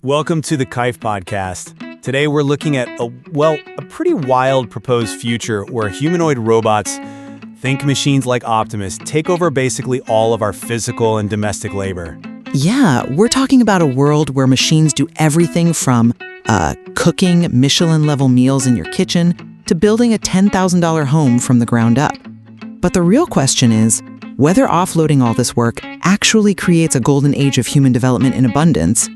Welcome to the Kaif podcast. Today we're looking at a pretty wild proposed future where humanoid robots, think machines like Optimus, take over basically all of our physical and domestic labor. Yeah, we're talking about a world where machines do everything from cooking Michelin-level meals in your kitchen to building a $10,000 home from the ground up. But the real question is whether offloading all this work actually creates a golden age of human development in abundance,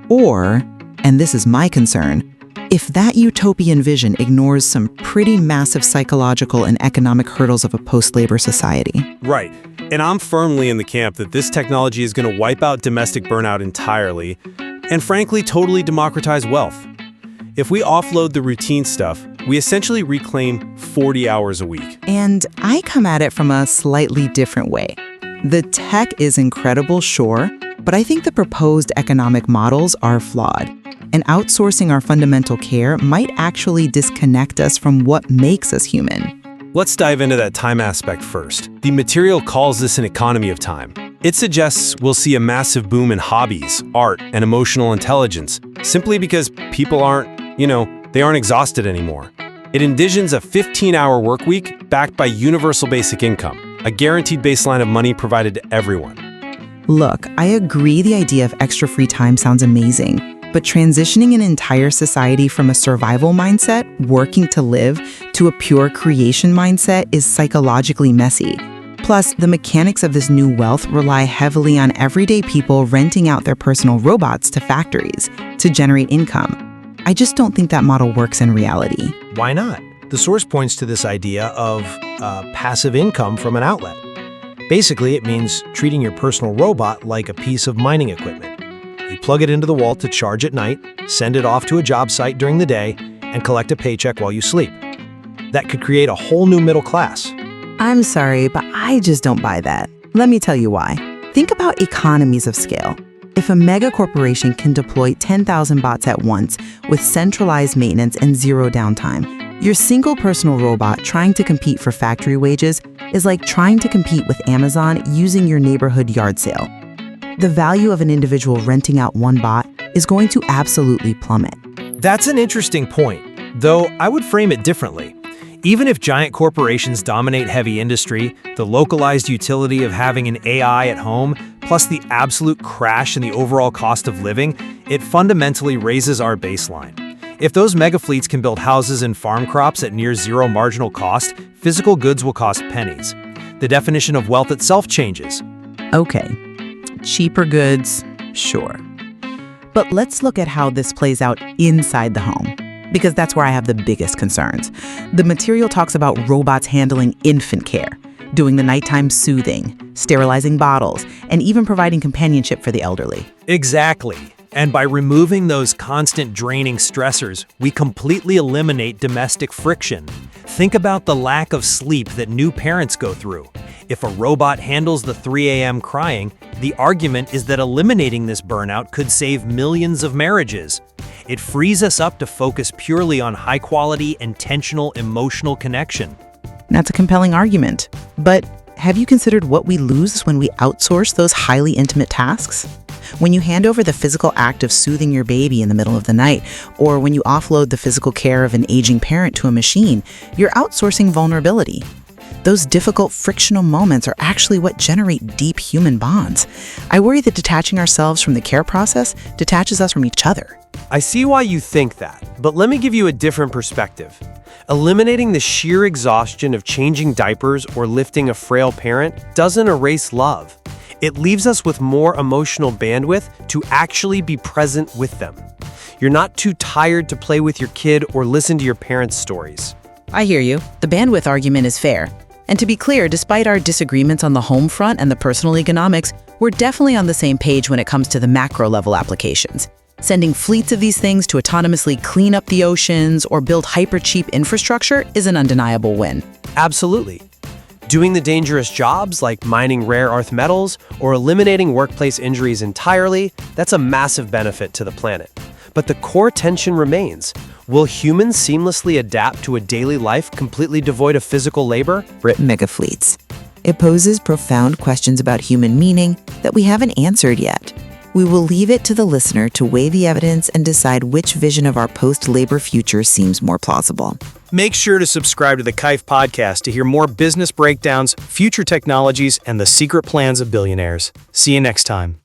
or, and this is my concern, if that utopian vision ignores some pretty massive psychological and economic hurdles of a post-labor society. Right. And I'm firmly in the camp that this technology is going to wipe out domestic burnout entirely and frankly totally democratize wealth. If we offload the routine stuff, we essentially reclaim 40 hours a week. And I come at it from a slightly different way. The tech is incredible, sure, but I think the proposed economic models are flawed. And outsourcing our fundamental care might actually disconnect us from what makes us human. Let's dive into that time aspect first. The material calls this an economy of time. It suggests we'll see a massive boom in hobbies, art, and emotional intelligence, simply because people aren't exhausted anymore. It envisions a 15-hour work week backed by universal basic income, a guaranteed baseline of money provided to everyone. Look, I agree the idea of extra free time sounds amazing, but transitioning an entire society from a survival mindset, working to live, to a pure creation mindset is psychologically messy. Plus, the mechanics of this new wealth rely heavily on everyday people renting out their personal robots to factories to generate income. I just don't think that model works in reality. Why not? The source points to this idea of passive income from an outlet. Basically, it means treating your personal robot like a piece of mining equipment. You plug it into the wall to charge at night, send it off to a job site during the day, and collect a paycheck while you sleep. That could create a whole new middle class. I'm sorry, but I just don't buy that. Let me tell you why. Think about economies of scale. If a mega corporation can deploy 10,000 bots at once with centralized maintenance and zero downtime, your single personal robot trying to compete for factory wages is like trying to compete with Amazon using your neighborhood yard sale. The value of an individual renting out one bot is going to absolutely plummet. That's an interesting point, though I would frame it differently. Even if giant corporations dominate heavy industry, the localized utility of having an AI at home, plus the absolute crash in the overall cost of living, it fundamentally raises our baseline. If those mega fleets can build houses and farm crops at near zero marginal cost, physical goods will cost pennies. The definition of wealth itself changes. Okay, cheaper goods, sure. But let's look at how this plays out inside the home, because that's where I have the biggest concerns. The material talks about robots handling infant care, doing the nighttime soothing, sterilizing bottles, and even providing companionship for the elderly. Exactly. And by removing those constant draining stressors, we completely eliminate domestic friction. Think about the lack of sleep that new parents go through. If a robot handles the 3 a.m. crying, the argument is that eliminating this burnout could save millions of marriages. It frees us up to focus purely on high-quality, intentional, emotional connection. That's a compelling argument. But have you considered what we lose when we outsource those highly intimate tasks? When you hand over the physical act of soothing your baby in the middle of the night, or when you offload the physical care of an aging parent to a machine, you're outsourcing vulnerability. Those difficult, frictional moments are actually what generate deep human bonds. I worry that detaching ourselves from the care process detaches us from each other. I see why you think that, but let me give you a different perspective. Eliminating the sheer exhaustion of changing diapers or lifting a frail parent doesn't erase love. It leaves us with more emotional bandwidth to actually be present with them. You're not too tired to play with your kid or listen to your parents' stories. I hear you. The bandwidth argument is fair. And to be clear, despite our disagreements on the home front and the personal economics, we're definitely on the same page when it comes to the macro-level applications. Sending fleets of these things to autonomously clean up the oceans or build hyper-cheap infrastructure is an undeniable win. Absolutely. Doing the dangerous jobs like mining rare earth metals or eliminating workplace injuries entirely, that's a massive benefit to the planet. But the core tension remains. Will humans seamlessly adapt to a daily life completely devoid of physical labor? Mega fleets. It poses profound questions about human meaning that we haven't answered yet. We will leave it to the listener to weigh the evidence and decide which vision of our post-labor future seems more plausible. Make sure to subscribe to the Kife podcast to hear more business breakdowns, future technologies, and the secret plans of billionaires. See you next time.